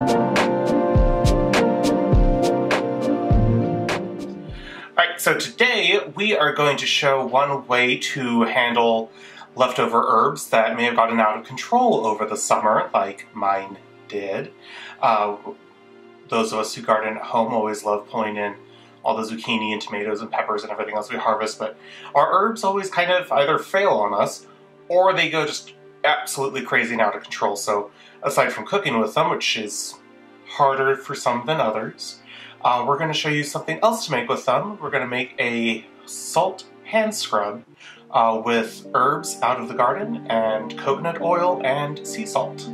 Alright, so today we are going to show one way to handle leftover herbs that may have gotten out of control over the summer, like mine did. Those of us who garden at home always love pulling in all the zucchini and tomatoes and peppers and everything else we harvest, but our herbs always kind of either fail on us or they go just absolutely crazy and out of control. So aside from cooking with them, which is harder for some than others, we're going to show you something else to make with them. We're going to make a salt hand scrub with herbs out of the garden and coconut oil and sea salt.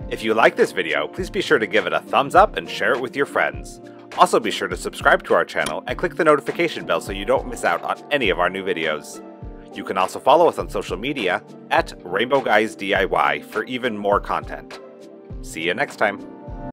If you like this video, please be sure to give it a thumbs up and share it with your friends. Also be sure to subscribe to our channel and click the notification bell so you don't miss out on any of our new videos. You can also follow us on social media at rainbowguysdiy for even more content. See you next time.